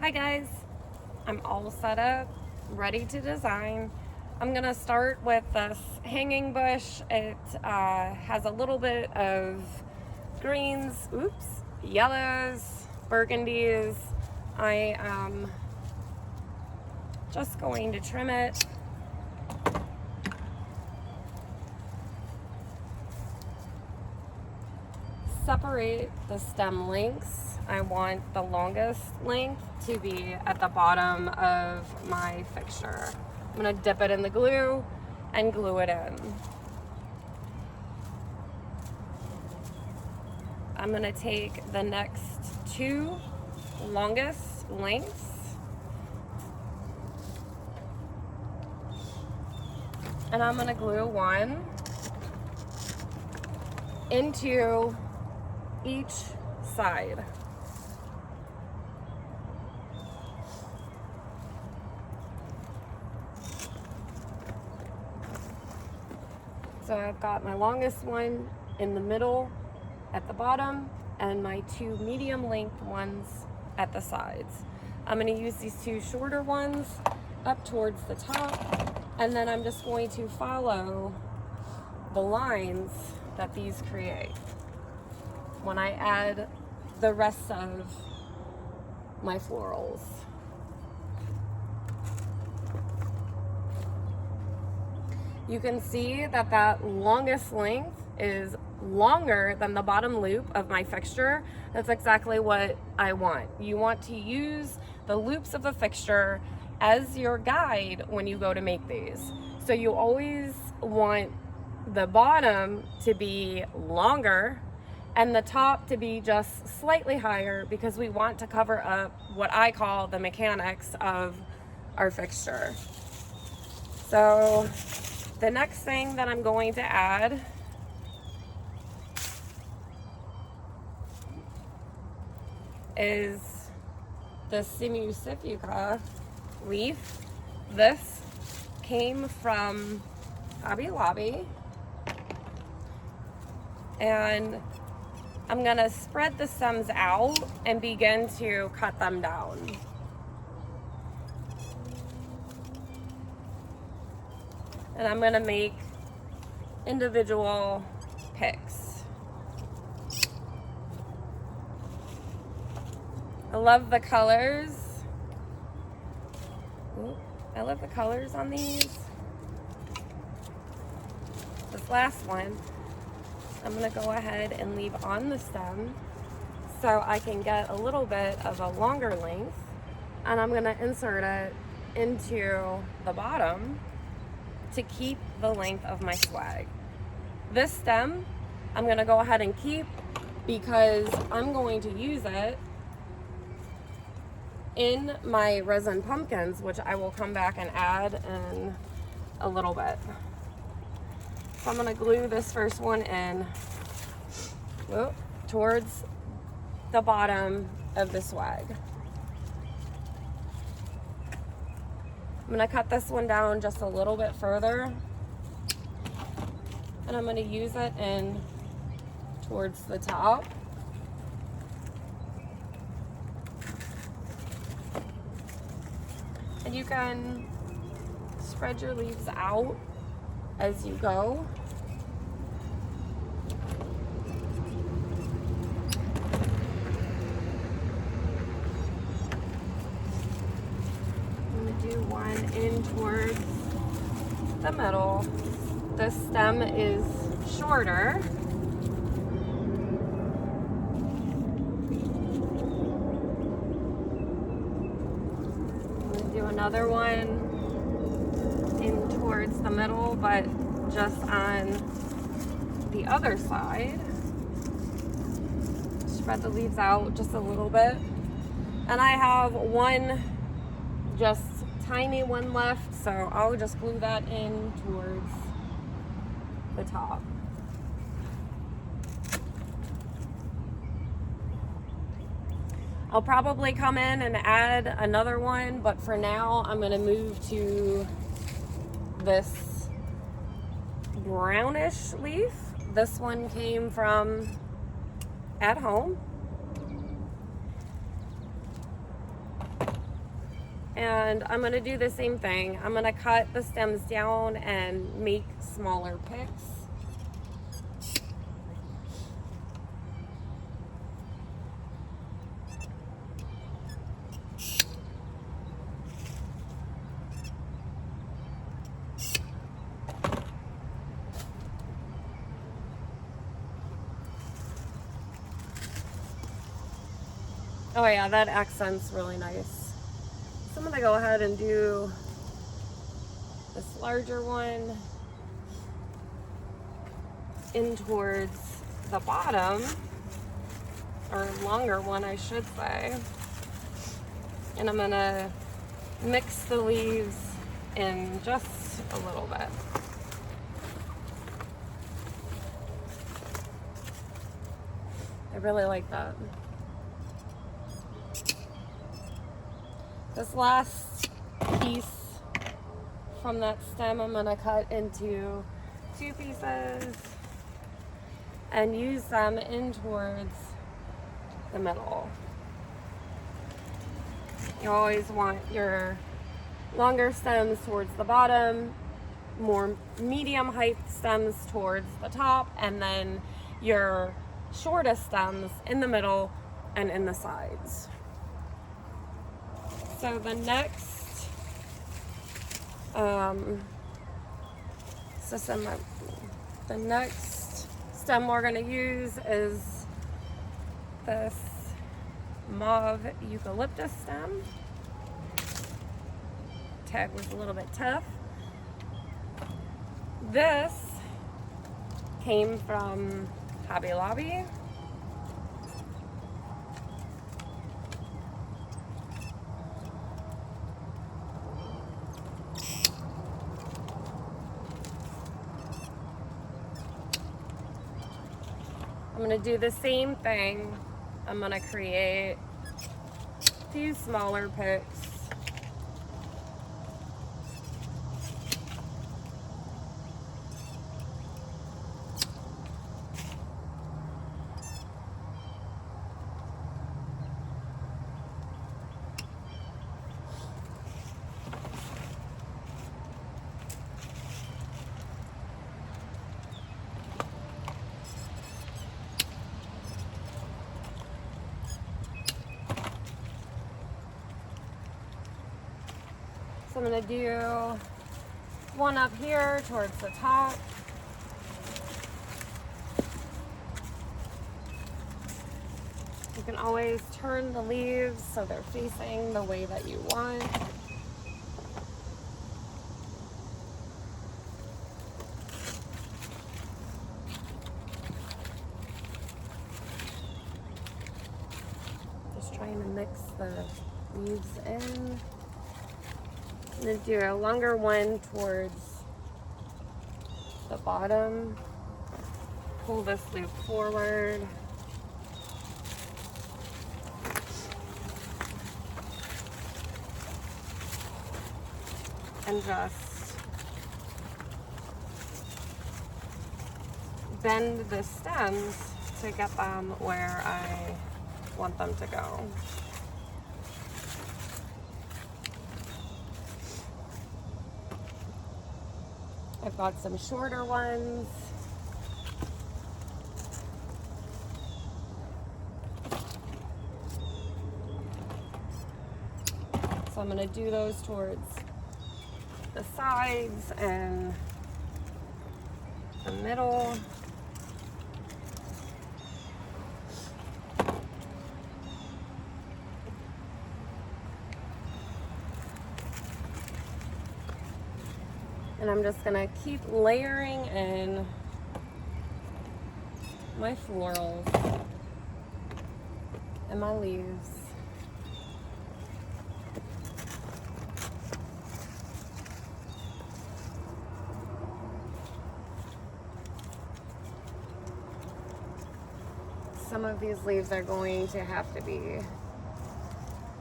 Hi guys, I'm all set up, ready to design. I'm gonna start with this hanging bush. It has a little bit of greens, yellows, burgundies. I am just going to trim it. Separate the stem lengths. I want the longest length to be at the bottom of my fixture. I'm gonna dip it in the glue and glue it in. I'm gonna take the next two longest lengths and I'm gonna glue one into each side. So I've got my longest one in the middle at the bottom and my two medium length ones at the sides. I'm going to use these two shorter ones up towards the top, and then I'm just going to follow the lines that these create when I add the rest of my florals. You can see that that longest length is longer than the bottom loop of my fixture. That's exactly what I want. You want to use the loops of the fixture as your guide when you go to make these. So you always want the bottom to be longer and the top to be just slightly higher, because we want to cover up what I call the mechanics of our fixture. So the next thing that I'm going to add is the Simusifica leaf. This came from Hobby Lobby, and I'm gonna spread the stems out and begin to cut them down. And I'm gonna make individual picks. I love the colors. I love the colors on these. This last one, I'm gonna go ahead and leave on the stem so I can get a little bit of a longer length, and I'm gonna insert it into the bottom to keep the length of my swag. This stem I'm gonna go ahead and keep because I'm going to use it in my resin pumpkins, which I will come back and add in a little bit. So I'm gonna glue this first one in towards the bottom of the swag. I'm gonna cut this one down just a little bit further, and I'm gonna use it in towards the top. And you can spread your leaves out as you go. One in towards the middle. The stem is shorter. I'm going to do another one in towards the middle, but just on the other side. Spread the leaves out just a little bit. And I have one just tiny one left, so I'll just glue that in towards the top. I'll probably come in and add another one, but for now I'm going to move to this brownish leaf. This one came from At Home. And I'm going to do the same thing. I'm going to cut the stems down and make smaller picks. Oh yeah, that accent's really nice. So I'm gonna go ahead and do this larger one in towards the bottom, or longer one I should say. And I'm gonna mix the leaves in just a little bit. I really like that. This last piece from that stem I'm gonna cut into 2 pieces and use them in towards the middle. You always want your longer stems towards the bottom, more medium height stems towards the top, and then your shortest stems in the middle and in the sides. So the next the next stem we're going to use is this mauve eucalyptus stem. Tag was a little bit tough. This came from Hobby Lobby. I'm going to do the same thing. I'm going to create 2 smaller picks. So I'm going to do one up here towards the top. You can always turn the leaves so they're facing the way that you want. Just trying to mix the leaves in. I'm going to do a longer one towards the bottom. Pull this loop forward. And just bend the stems to get them where I want them to go. I've got some shorter ones. So I'm going to do those towards the sides and the middle. And I'm just gonna keep layering in my florals and my leaves. Some of these leaves are going to have to be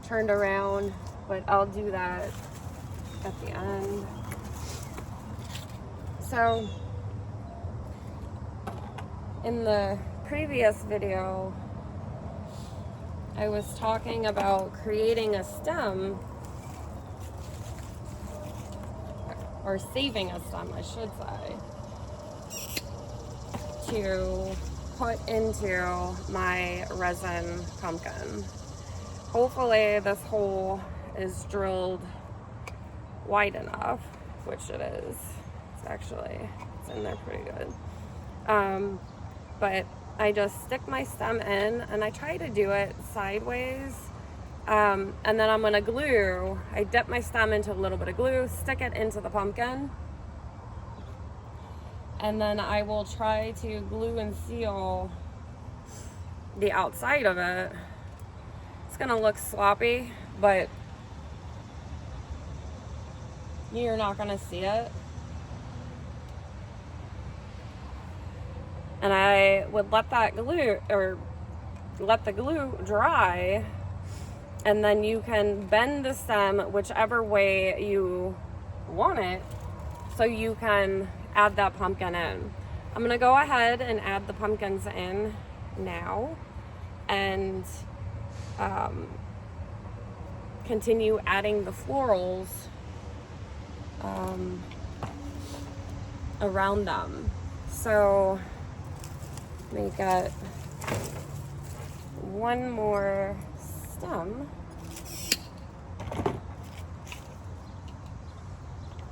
turned around, but I'll do that at the end. So in the previous video, I was talking about creating a stem or saving a stem, I should say, to put into my resin pumpkin. Hopefully this hole is drilled wide enough, which it is. It's in there pretty good. But I just stick my stem in and I try to do it sideways. And then I'm gonna glue. I dip my stem into a little bit of glue, stick it into the pumpkin, and then I will try to glue and seal the outside of it. It's gonna look sloppy, but you're not gonna see it. And I would let that glue, or let the glue dry, and then you can bend the stem whichever way you want it, so you can add that pumpkin in. I'm gonna go ahead and add the pumpkins in now, and continue adding the florals around them. So let me get one more stem.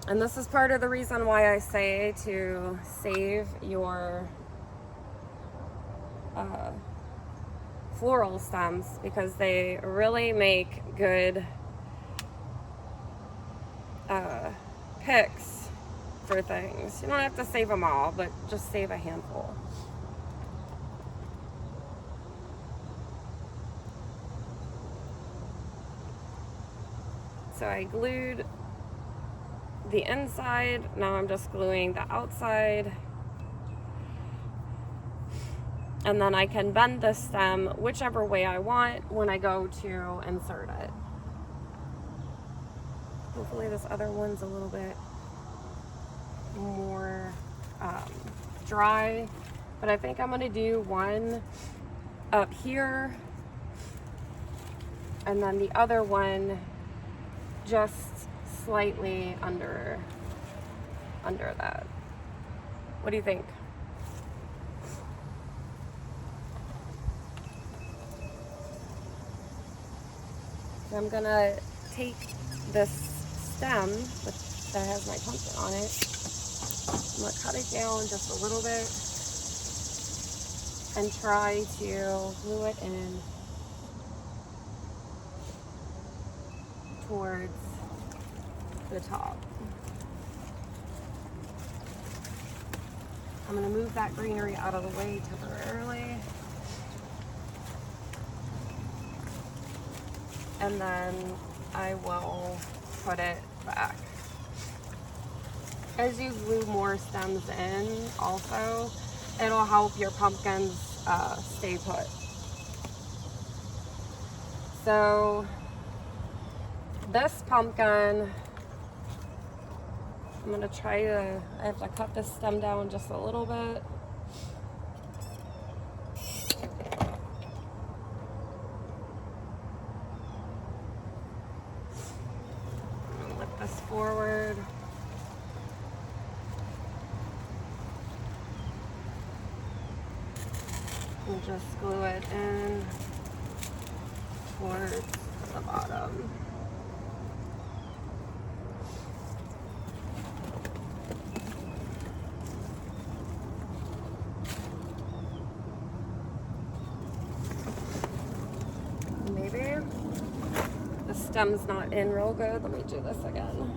And this is part of the reason why I say to save your floral stems, because they really make good picks for things. You don't have to save them all, but just save a handful. So I glued the inside, now I'm just gluing the outside. And then I can bend the stem whichever way I want when I go to insert it. Hopefully this other one's a little bit more dry, but I think I'm gonna do one up here and then the other one just slightly under that. What do you think? So I'm gonna take this stem that has my pumpkin on it. I'm gonna cut it down just a little bit and try to glue it in towards the top. I'm gonna move that greenery out of the way temporarily. And then I will put it back. As you glue more stems in also, it'll help your pumpkins stay put. So this pumpkin, I'm gonna try to, I have to cut this stem down just a little bit. Lift this forward. And just glue it in towards the bottom. Maybe the stem's not in real good. Let me do this again.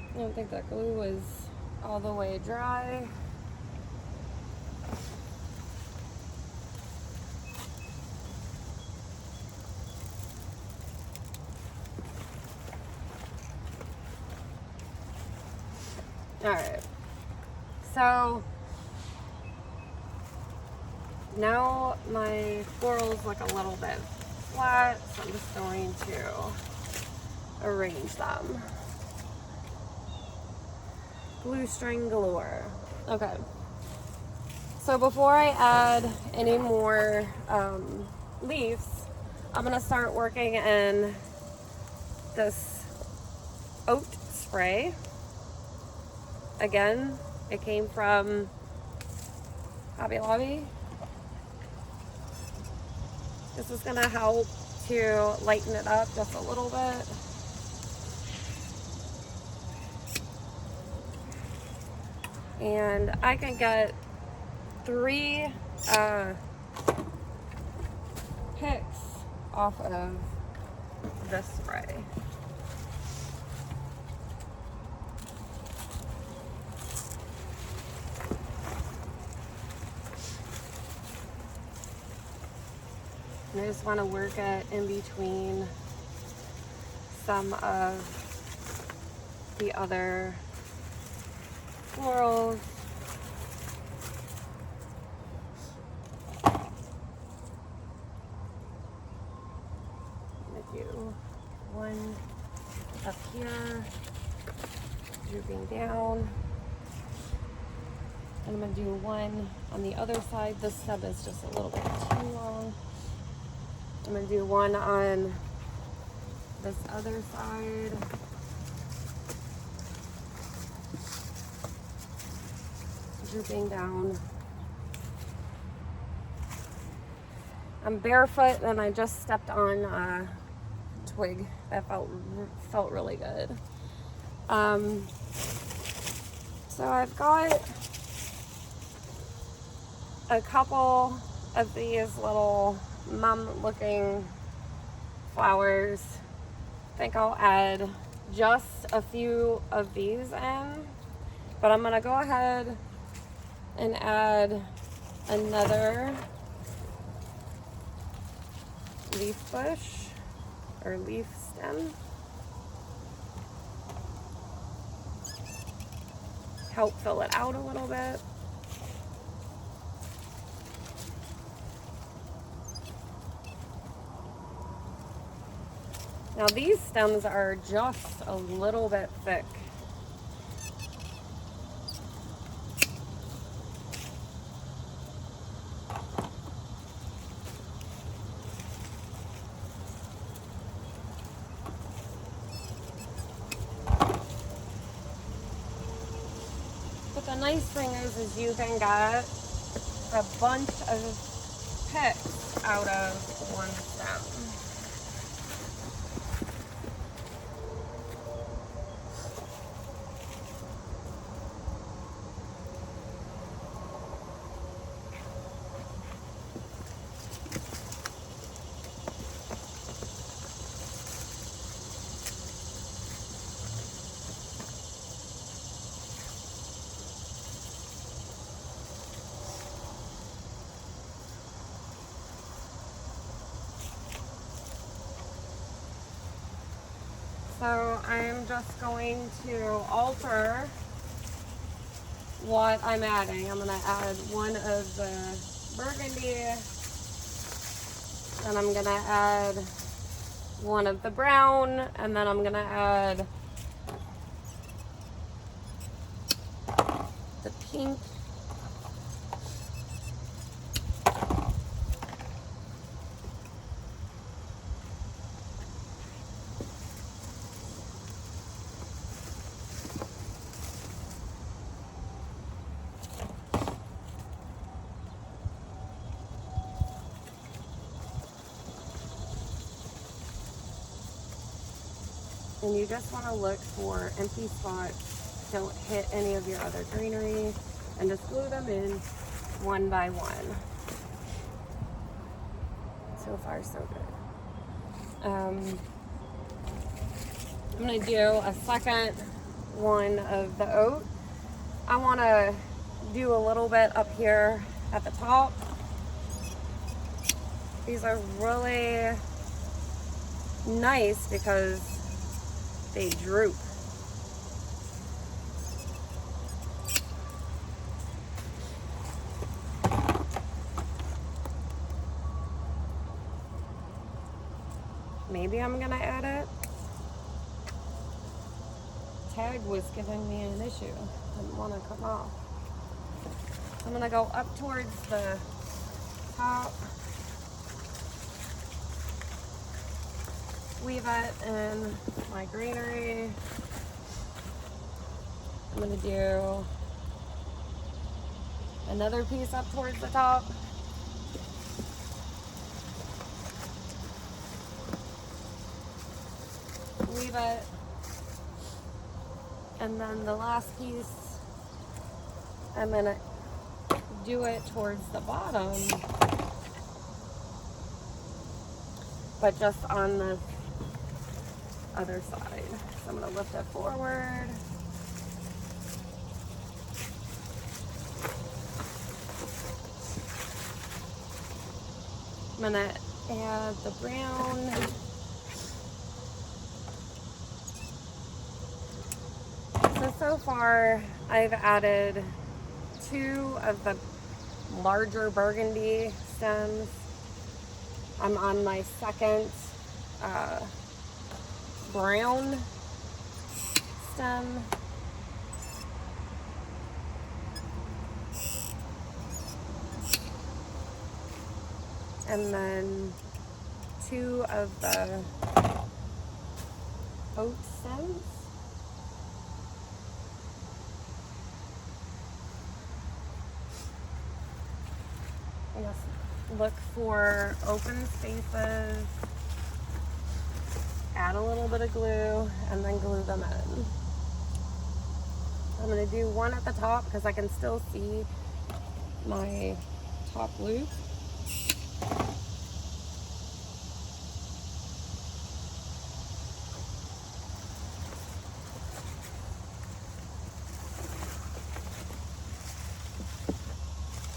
I don't think that glue is all the way dry. All right, so now my florals look a little bit flat, so I'm just going to arrange them. Glue string galore. Okay. So before I add any more leaves, I'm gonna start working in this oat spray. Again, it came from Hobby Lobby. This is gonna help to lighten it up just a little bit. And I can get 3 picks off of this spray. And I just want to work it in between some of the other florals. I'm gonna do one up here, drooping down. And I'm gonna do one on the other side. This stub is just a little bit too long. I'm gonna do one on this other side. Drooping down. I'm barefoot and I just stepped on a twig that felt really good. So I've got a couple of these little mum looking flowers. I think I'll add just a few of these in, but I'm gonna go ahead and add another leaf bush or leaf stem. Help fill it out a little bit. Now these stems are just a little bit thick. But the nice thing is you can get a bunch of picks out of one stem. So I'm just going to alter what I'm adding. I'm going to add one of the burgundy, and I'm going to add one of the brown, and then I'm going to add the pink. And you just want to look for empty spots. Don't hit any of your other greenery, and just glue them in one by one. So far, so good. I'm going to do a second one of the oat. I want to do a little bit up here at the top. These are really nice because they droop. Maybe I'm gonna add it. tag was giving me an issue. Didn't want to come off. I'm gonna go up towards the top, weave it in my greenery. I'm gonna do another piece up towards the top. Weave it. And then the last piece, I'm gonna do it towards the bottom, but just on the other side. So I'm gonna lift it forward. I'm gonna add the brown. So far I've added 2 of the larger burgundy stems. I'm on my second brown stem. And then 2 of the oat stems. Just look for open spaces, add a little bit of glue, and then glue them in. I'm going to do 1 at the top because I can still see my top loop.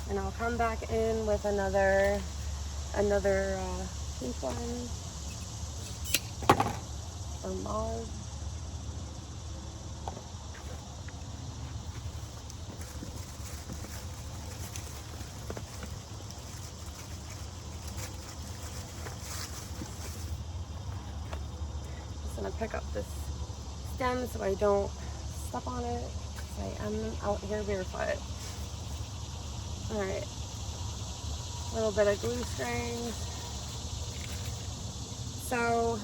And I'll come back in with another pink one, or mauve. Just gonna pick up this stem so I don't step on it, because I am out here barefoot. All right, a little bit of glue string. So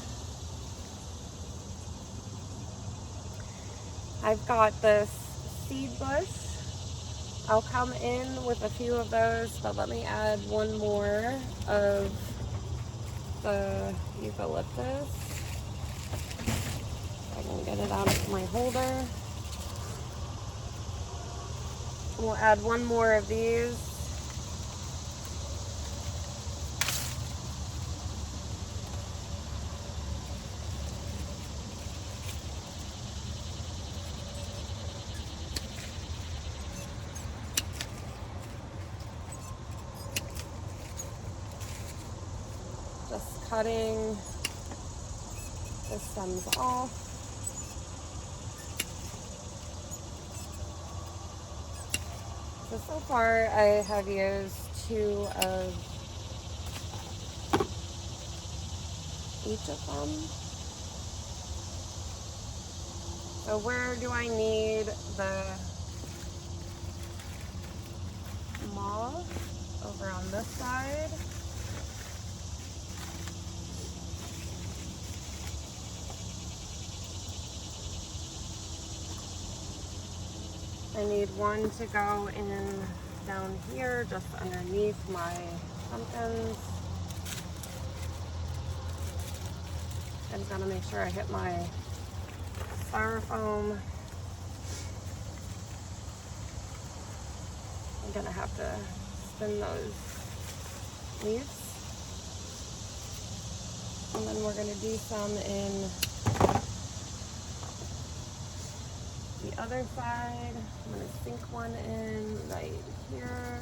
I've got this seed bush. I'll come in with a few of those, but let me add 1 more of the eucalyptus. I can get it out of my holder. We'll add 1 more of these. Just cutting the stems off. So far I have used 2 of each of them. So where do I need the mauve? Over on this side. I need 1 to go in down here, just underneath my pumpkins. I'm gonna make sure I hit my styrofoam. I'm gonna have to spin those leaves. And then we're gonna do some in the other side. I'm going to sink 1 in right here.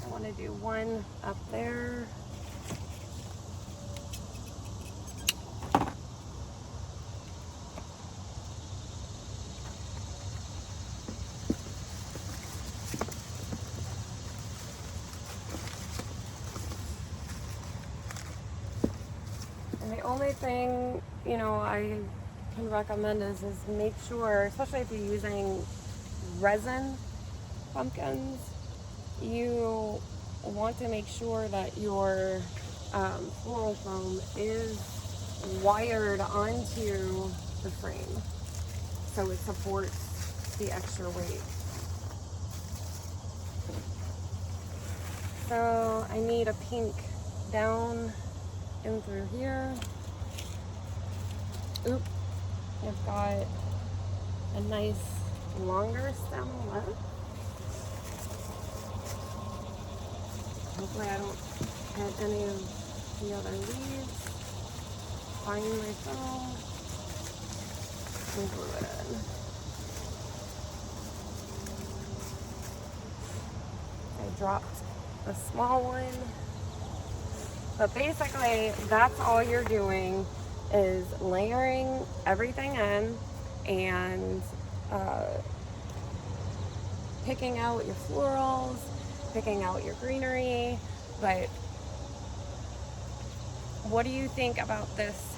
I want to do 1 up there. thing, you know, I can recommend is make sure, especially if you're using resin pumpkins, you want to make sure that your floral foam is wired onto the frame so it supports the extra weight. So I need a pink down in through here. Oop, I've got a nice longer stem left. Hopefully I don't hit any of the other leaves. Find my foam and glue it in. I dropped a small one. But basically, that's all you're doing is layering everything in and picking out your florals, picking out your greenery. But what do you think about this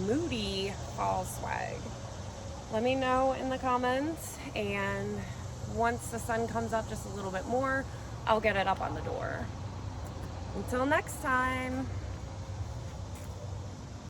Moody fall swag? Let me know in the comments, and once the sun comes up just a little bit more, I'll get it up on the door. Until next time.